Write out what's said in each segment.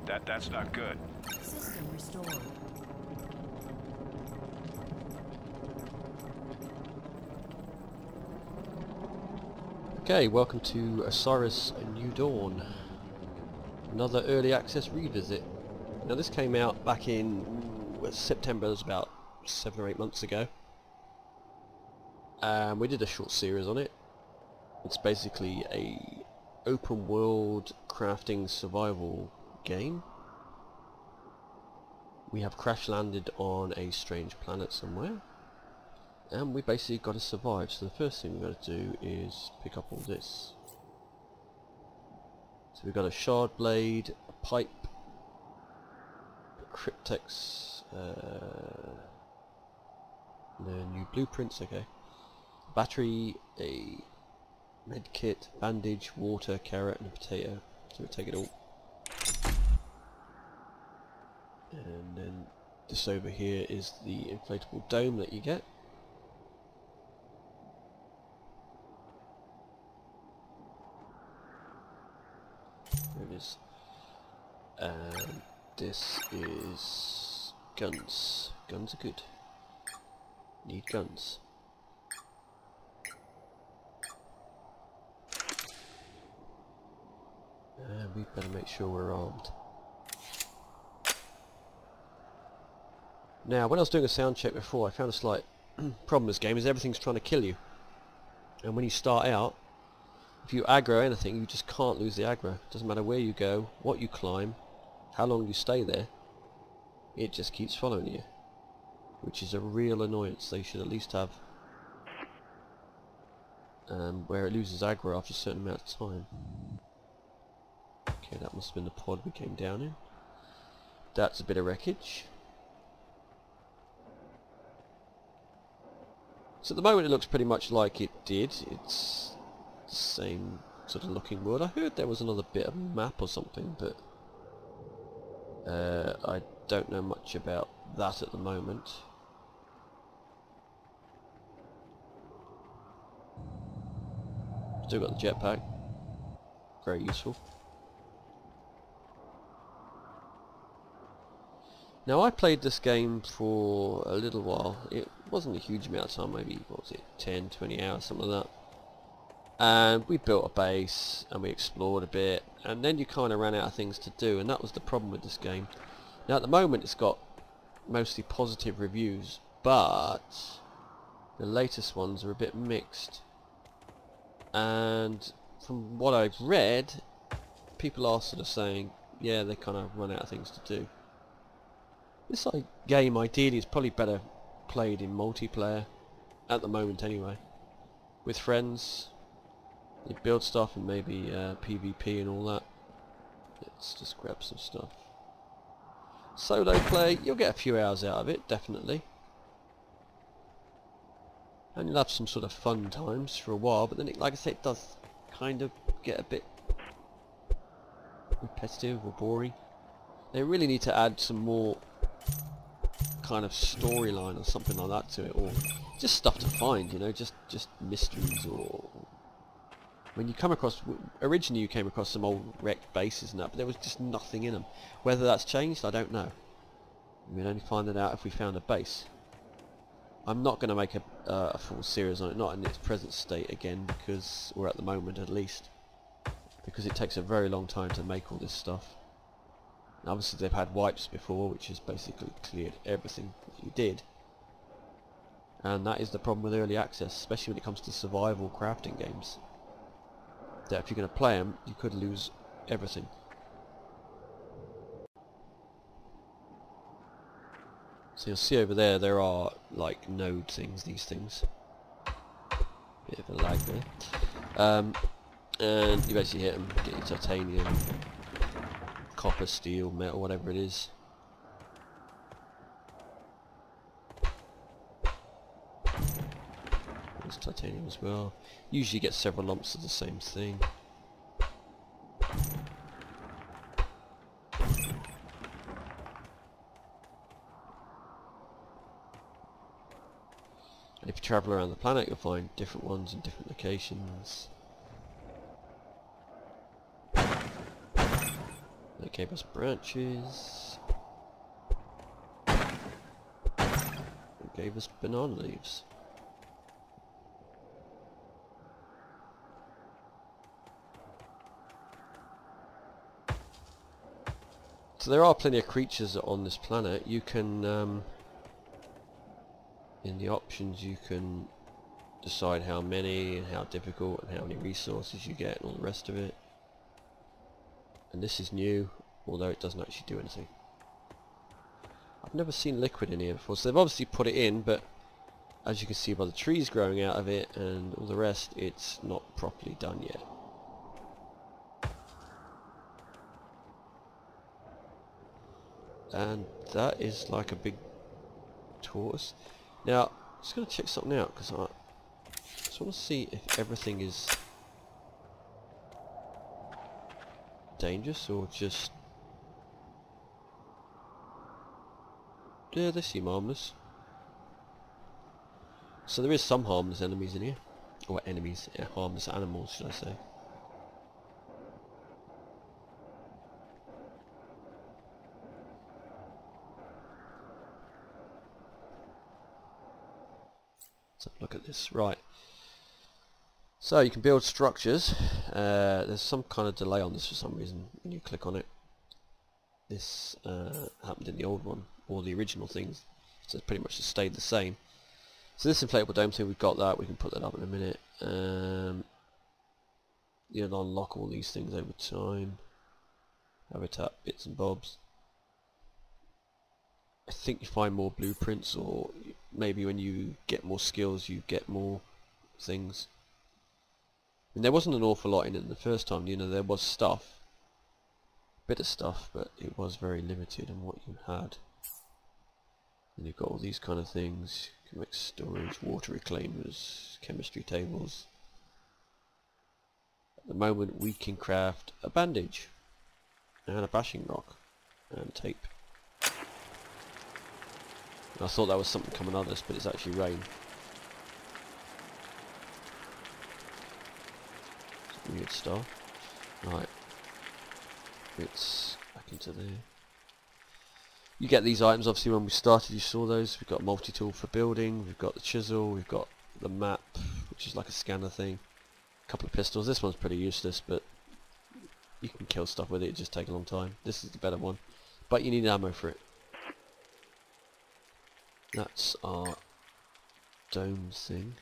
That's not good. System restored. Okay, welcome to Osiris New Dawn. Another early access revisit. Now this came out back in September, it was about 7 or 8 months ago. We did a short series on it. It's basically a open world crafting survival game. We have crash landed on a strange planet somewhere, and we basically got to survive. So the first thing we've got to do is pick up all this. So we've got a shard blade, a pipe, a cryptex, the new blueprints, okay, battery, a med kit, bandage, water, carrot and a potato. So we'll take it all. And then this over here is the inflatable dome that you get. There it is. And this is guns. Guns are good. Need guns. And we better make sure we're armed. Now, when I was doing a sound check before, I found a slight problem with this game is everything's trying to kill you. And when you start out, if you aggro anything, you just can't lose the aggro. Doesn't matter where you go, what you climb, how long you stay there, it just keeps following you. Which is a real annoyance. They should at least have where it loses aggro after a certain amount of time. Okay, that must have been the pod we came down in. That's a bit of wreckage. So at the moment it looks pretty much like it did. It's the same sort of looking world. I heard there was another bit of map or something, but I don't know much about that at the moment. Still got the jetpack. Very useful. Now I played this game for a little while. It wasn't a huge amount of time, maybe, what was it, 10, 20 hours, something like that. And we built a base and we explored a bit, and then you kind of ran out of things to do, and that was the problem with this game. Now at the moment it's got mostly positive reviews, but the latest ones are a bit mixed. And from what I've read, people are sort of saying, yeah, they kind of run out of things to do. This game ideally is probably better played in multiplayer, at the moment anyway, with friends. You build stuff and maybe PvP and all that. Let's just grab some stuff. Solo play, you'll get a few hours out of it, definitely. And you'll have some sort of fun times for a while, but then it, like I say, it does kind of get a bit repetitive or boring. They really need to add some more kind of storyline or something like that to it, or just stuff to find, you know, just mysteries. Or when you come across, originally you came across some old wrecked bases and that, but there was just nothing in them. Whether that's changed, I don't know. We'd only find it out if we found a base. I'm not going to make a full series on it, not in its present state again, because, or at the moment at least, because it takes a very long time to make all this stuff. Now, obviously they've had wipes before, which has basically cleared everything that you did. And that is the problem with early access, especially when it comes to survival crafting games. That if you're going to play them, you could lose everything. So you'll see over there, there are like node things, these things. Bit of a lag there. And you basically hit them, get your titanium, copper, steel, metal, whatever it is. There's titanium as well. Usually you get several lumps of the same thing. And if you travel around the planet, you'll find different ones in different locations. They gave us branches. They gave us banana leaves. So there are plenty of creatures on this planet. You can, in the options, you can decide how many and how difficult and how many resources you get and all the rest of it. And this is new, although it doesn't actually do anything. I've never seen liquid in here before, so they've obviously put it in, but as you can see by the trees growing out of it and all the rest, it's not properly done yet. And that is like a big tortoise. Now, I'm just going to check something out, because I just want to see if everything is dangerous or just... Yeah, they seem harmless. So there is some harmless enemies in here. Or enemies, yeah, harmless animals, should I say. Let's have a look at this. Right. So you can build structures. There's some kind of delay on this for some reason when you click on it. This happened in the old one, or the original things. So it's pretty much just stayed the same. So this inflatable dome thing, we've got that. We can put that up in a minute. You'll unlock all these things over time. Habitat, bits and bobs. I think you find more blueprints, or maybe when you get more skills you get more things. And there wasn't an awful lot in it the first time, you know, there was stuff. Bit of stuff, but it was very limited in what you had. And you've got all these kind of things. You can make storage, water reclaimers, chemistry tables. At the moment we can craft a bandage and a bashing rock and tape. And I thought that was something coming out of this, but it's actually rain. Some weird stuff. Right. Bits back into there. You get these items obviously when we started, you saw those. We've got a multi-tool for building, we've got the chisel, we've got the map, which is like a scanner thing. A couple of pistols. This one's pretty useless, but you can kill stuff with it, it just takes a long time. This is the better one. But you need ammo for it. That's our dome thing.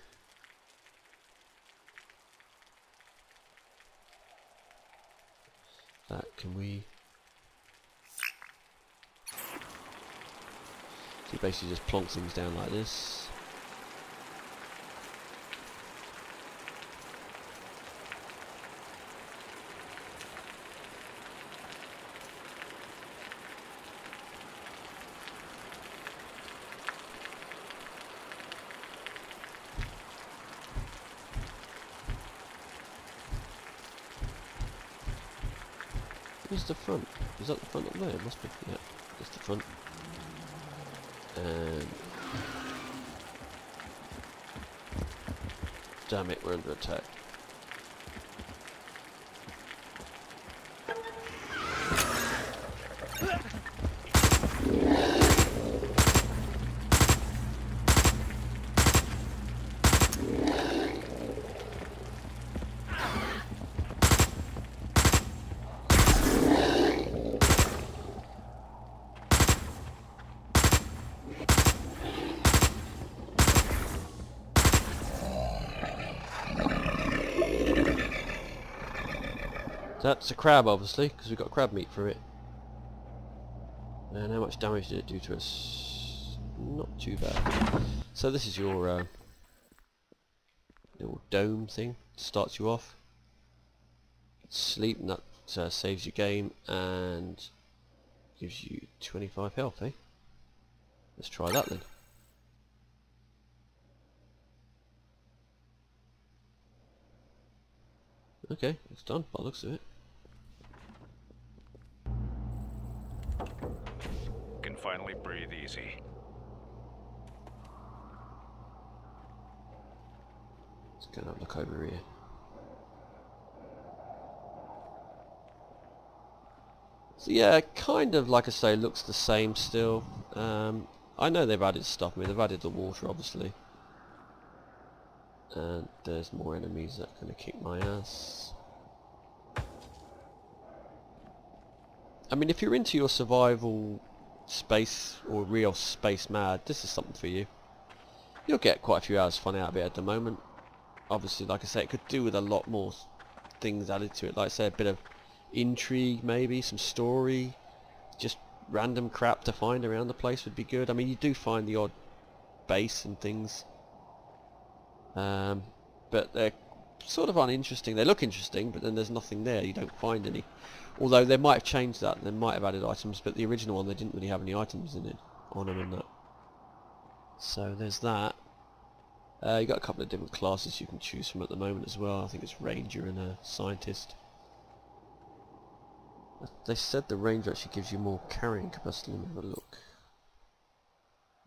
That can we... So you basically just plonk things down like this. Where's the front? Is that the front up there? It must be. Yeah, that's the front. And damn it, we're under attack. That's a crab, obviously, because we've got crab meat for it. And how much damage did it do to us? Not too bad. So this is your little dome thing. Starts you off. Sleep, and that saves your game and gives you 25 health, eh? Let's try that then. Okay, it's done by the looks of it. Can finally breathe easy. Let's go and have a look over here. So yeah, kind of like I say, looks the same still. I know they've added stuff. I mean, they've added the water, obviously. And there's more enemies that are going to kick my ass. I mean, if you're into your survival space or real space mad, this is something for you. You'll get quite a few hours fun out of it at the moment. Obviously, like I say, it could do with a lot more things added to it. Like I say, a bit of intrigue, maybe some story, just random crap to find around the place would be good. I mean, you do find the odd base and things, but they're sort of uninteresting. They look interesting, but then there's nothing there. You don't find any. Although they might have changed that, they might have added items, but the original one they didn't really have any items in it on them and that. So there's that. You got a couple of different classes you can choose from at the moment as well. I think it's Ranger and a Scientist. They said the Ranger actually gives you more carrying capacity. Let me have a look.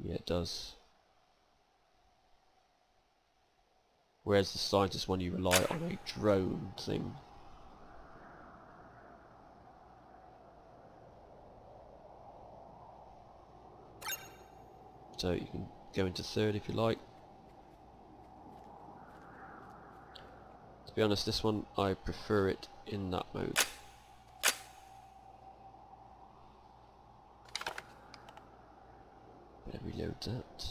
Yeah, it does. Whereas the Scientist one, you rely on a drone thing. So you can go into third if you like. To be honest, this one I prefer it in that mode. Better reload that.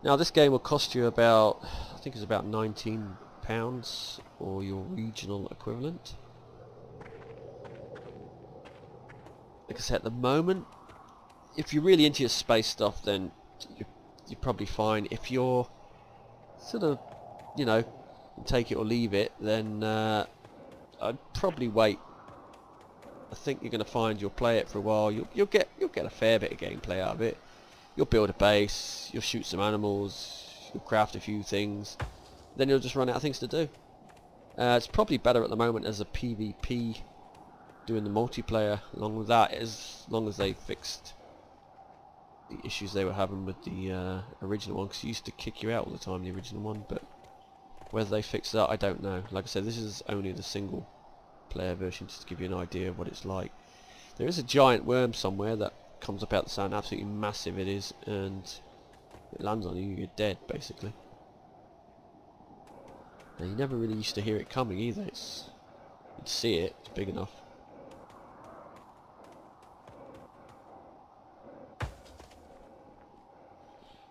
Now this game will cost you about, I think it's about £19 or your regional equivalent. Like I said, at the moment, if you're really into your space stuff, then you're probably fine. If you're sort of, you know, take it or leave it, then I'd probably wait. I think you're going to find you'll play it for a while. You'll get a fair bit of gameplay out of it. You'll build a base, you'll shoot some animals, you'll craft a few things, then you'll just run out of things to do. It's probably better at the moment as a PvP, doing the multiplayer along with that, as long as they fixed the issues they were having with the original one, because it used to kick you out all the time, the original one. But whether they fixed that, I don't know. Like I said, this is only the single player version, just to give you an idea of what it's like. There is a giant worm somewhere that comes up out the sand, absolutely massive it is, and it lands on you, you're dead basically. And you never really used to hear it coming either. You'd see it, it's big enough.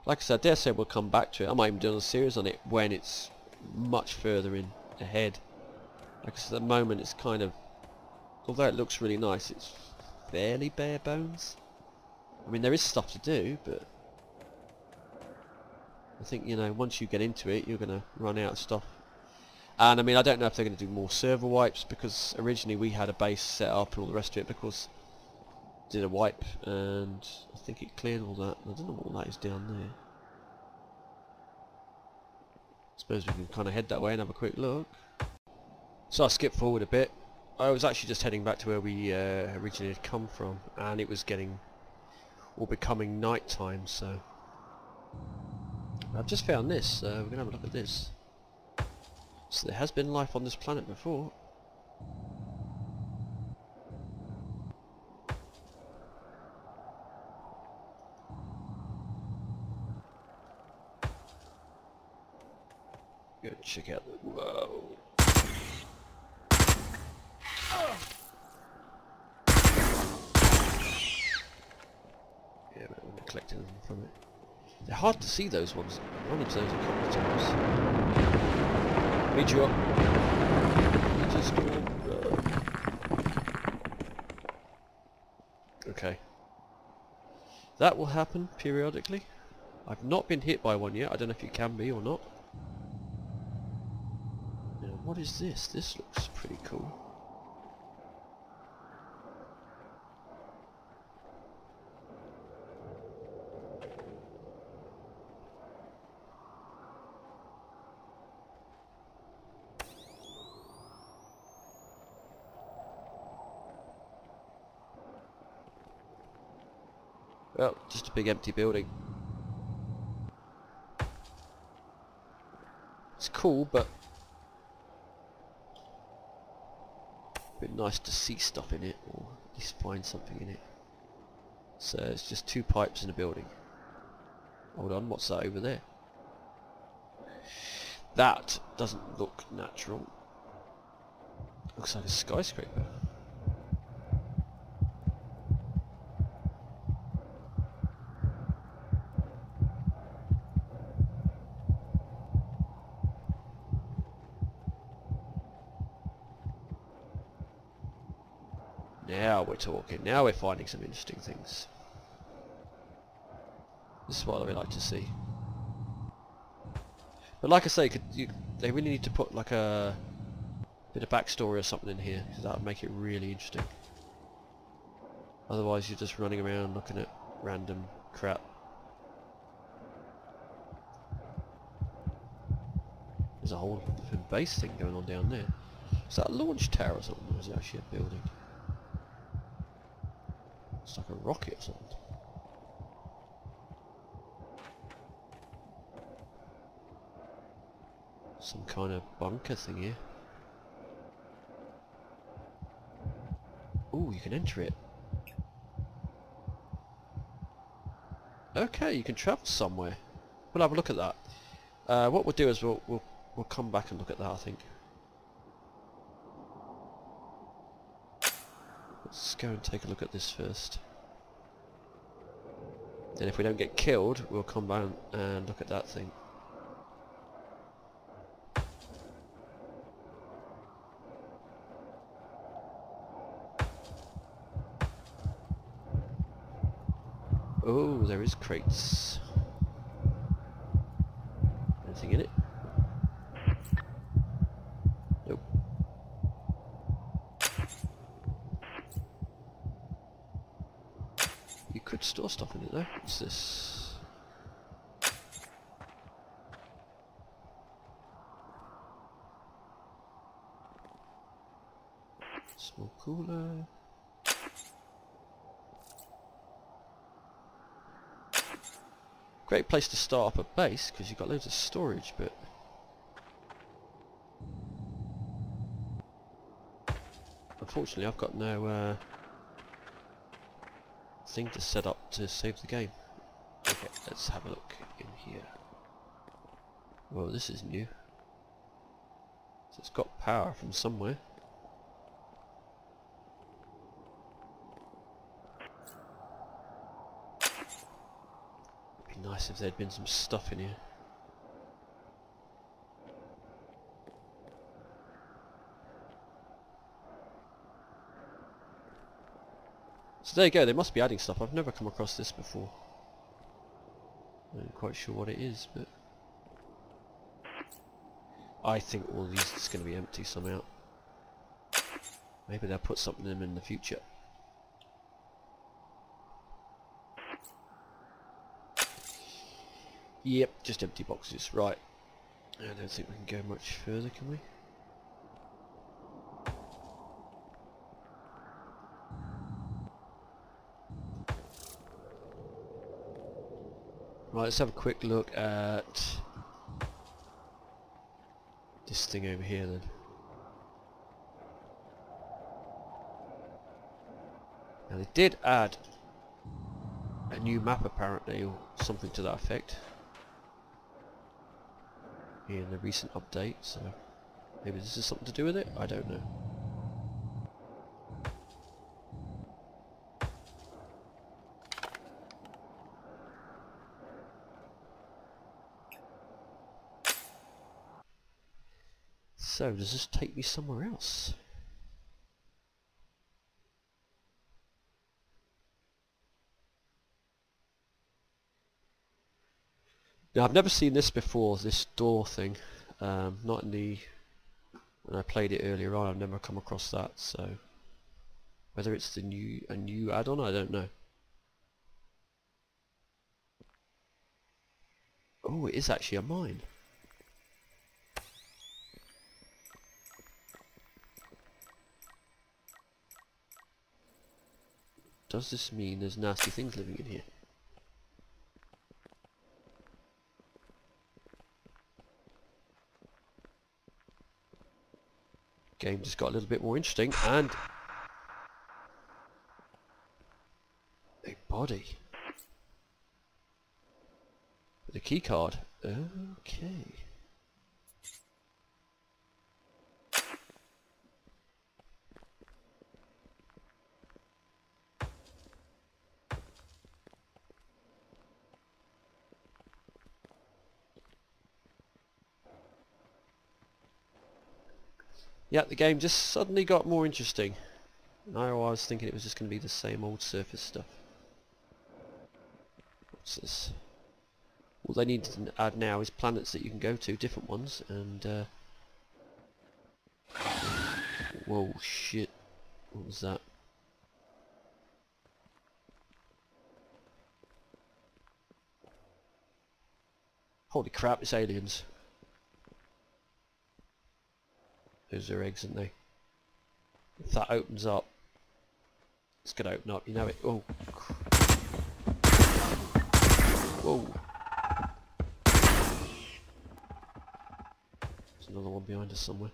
Like I said, I dare say we'll come back to it. I might even do a series on it when it's much further in ahead. Like I said, at the moment it's kind of, although it looks really nice, it's fairly bare bones. I mean, there is stuff to do, but I think, you know, once you get into it, you're going to run out of stuff. And I mean, I don't know if they're going to do more server wipes, because originally we had a base set up and all the rest of it, because did a wipe and I think it cleared all that. I don't know what that is down there. I suppose we can kind of head that way and have a quick look. So I skipped forward a bit. I was actually just heading back to where we originally had come from, and it was getting or becoming night time, so I've just found this. We're going to have a look at this. So there has been life on this planet before. Go check out the... Whoa. Yeah, we're collecting them from it. They're hard to see, those ones. One of those a couple of times. Meteor. Meteor storm. Okay. That will happen periodically. I've not been hit by one yet. I don't know if you can be or not. Now, what is this? This looks pretty cool. Well, just a big empty building. It's cool, but Bit nice to see stuff in it, or at least find something in it. So it's just 2 pipes in a building. Hold on, what's that over there? That doesn't look natural. Looks like a skyscraper. Now we're talking. Now we're finding some interesting things. This is what we like to see. But like I say, they really need to put like a bit of backstory or something in here, because that would make it really interesting. Otherwise you're just running around looking at random crap. There's a whole base thing going on down there. Is that a launch tower or something, or is it actually a building? It's like a rocket or something. Some kind of bunker thing here. Ooh, you can enter it. Okay, you can travel somewhere. We'll have a look at that. What we'll do is we'll come back and look at that, I think. Let's go and take a look at this first. Then if we don't get killed, we'll come down and look at that thing. Oh, there is crates. Anything in it? Nope. You could store stuff in it though. What's this? Small cooler. Great place to start up a base because you've got loads of storage, but unfortunately I've got no thing to set up to save the game. Okay, let's have a look in here. Well, this is new. So it's got power from somewhere. It'd be nice if there'd been some stuff in here. So there you go, they must be adding stuff. I've never come across this before. I'm not quite sure what it is, but I think all of these is going to be empty somehow. Maybe they'll put something in them in the future. Yep, just empty boxes. Right. I don't think we can go much further, can we? Right, let's have a quick look at this thing over here then. Now they did add a new map apparently, or something to that effect, in the recent update, so maybe this is something to do with it? I don't know. So, does this take me somewhere else? Now, I've never seen this before, this door thing. Not in the... when I played it earlier on, I've never come across that, so... whether it's a new add-on, I don't know. Oh, it is actually a mine. Does this mean there's nasty things living in here? Game just got a little bit more interesting, and a body with a key card. Okay. Yeah, the game just suddenly got more interesting. I was thinking it was just going to be the same old surface stuff. What's this? All they need to add now is planets that you can go to, different ones, and whoa, shit. What was that? Holy crap, it's aliens. Those are eggs, aren't they? If that opens up, it's going to open up, you know it. Oh. Whoa. There's another one behind us somewhere.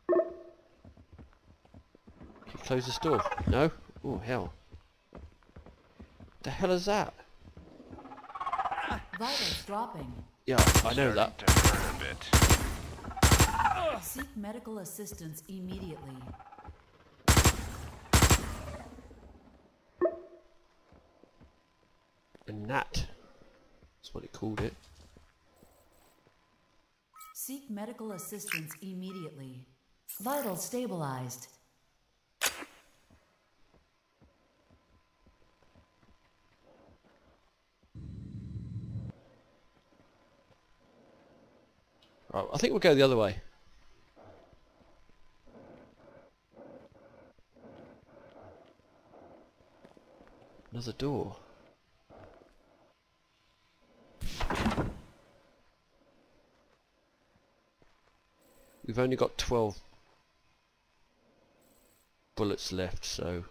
Can you close this door? No? Oh, hell. The hell is that? Vitals dropping. Yeah, I know that. Starting to hurt a bit. Seek medical assistance immediately. A gnat. That's what it called it. Seek medical assistance immediately. Vitals stabilized. Right, I think we'll go the other way. Another door. We've only got 12 bullets left, so...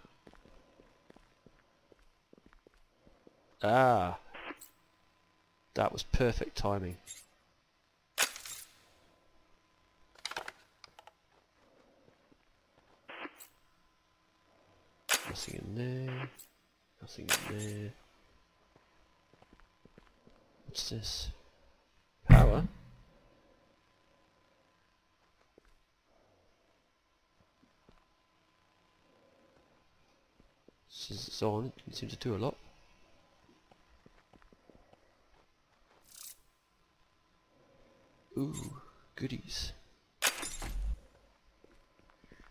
Ah! That was perfect timing. Nothing in there. Nothing in there. What's this? Power? Says it's on. It seems to do a lot. Ooh, goodies.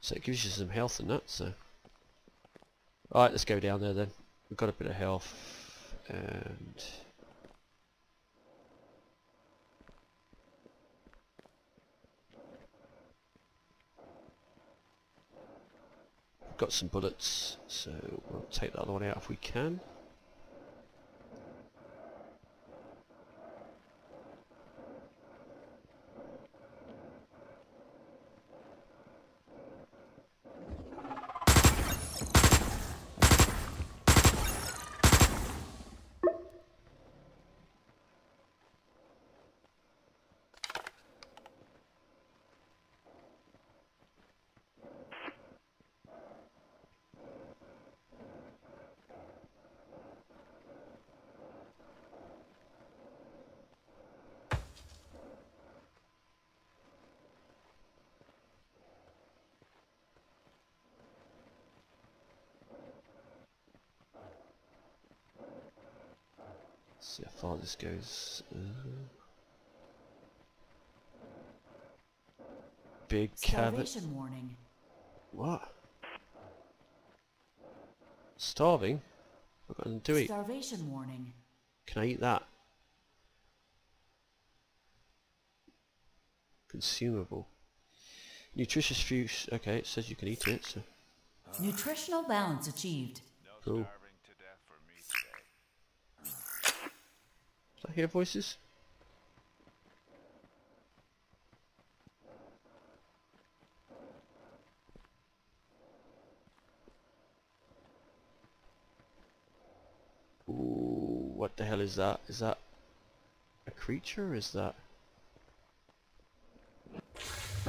So it gives you some health and that, so... Alright, let's go down there then. We've got a bit of health, and... We've got some bullets, so we'll take that other one out if we can. See how far this goes. Big cabin. Starvation warning. What? Starving? What can I do eat? Starvation warning. Can I eat that? Consumable. Nutritious food. Okay, it says you can eat it. So. Nutritional balance achieved. Cool. Starving to death for me today. Did I hear voices? Ooh, what the hell is that? Is that a creature or is that...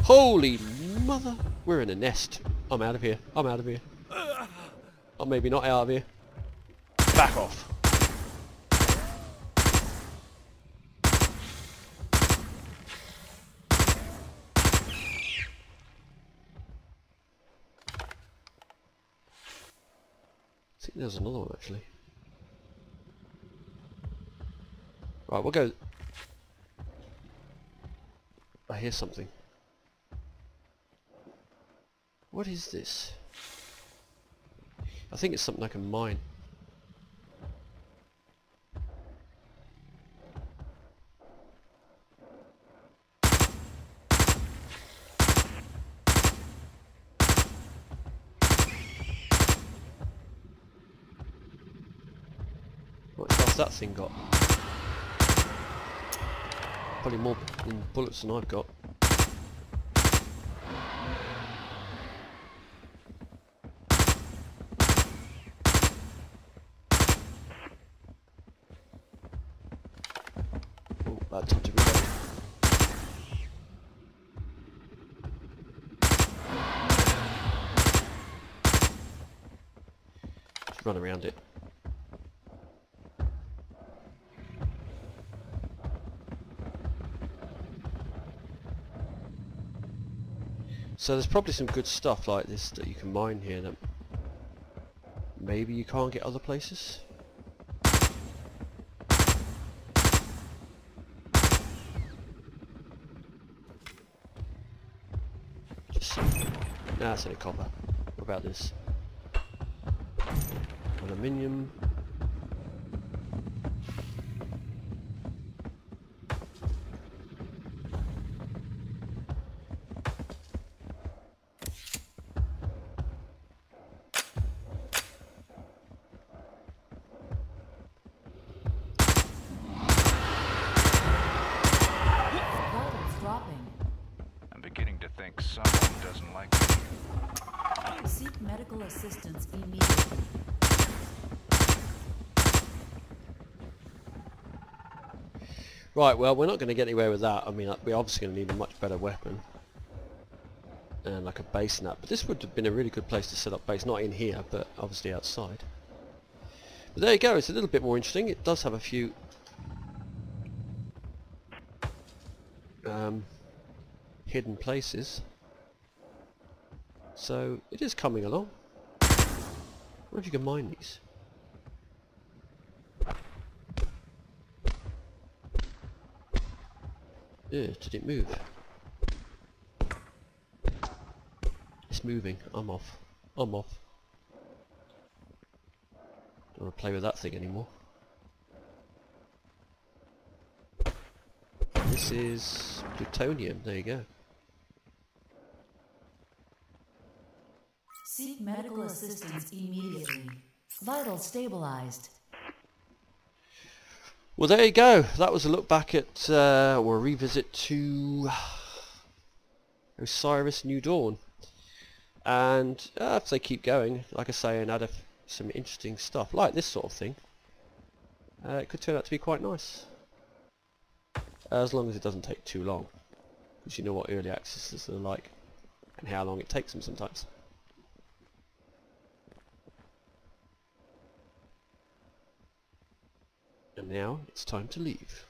Holy mother! We're in a nest. I'm out of here. I'm out of here. Or maybe not out of here. Back off. I think there's another one actually. Right, we'll go. I hear something. What is this? I think it's something I can mine. What else that thing got? Probably more bullets than I've got. Oh, bad time to reload. Just run around it. So there's probably some good stuff like this that you can mine here that maybe you can't get other places. Just nah, it's only copper. What about this? Aluminium. I'm beginning to think someone doesn't like me. Seek medical assistance immediately. Right, well, we're not going to get anywhere with that. I mean, we're obviously going to need a much better weapon. And like a base and that. But this would have been a really good place to set up base. Not in here, but obviously outside. But there you go, it's a little bit more interesting. It does have a few hidden places. So, it is coming along. I wonder if you can mine these. Yeah, did it move? It's moving. I'm off. I'm off. Don't want to play with that thing anymore. This is plutonium. There you go. Seek medical assistance immediately. Vitals stabilized. Well, there you go. That was a look back at, or a revisit to Osiris New Dawn. And if they keep going, like I say, and add some interesting stuff, like this sort of thing, it could turn out to be quite nice. As long as it doesn't take too long. Because you know what early accesses are like, and how long it takes them sometimes. And now it's time to leave.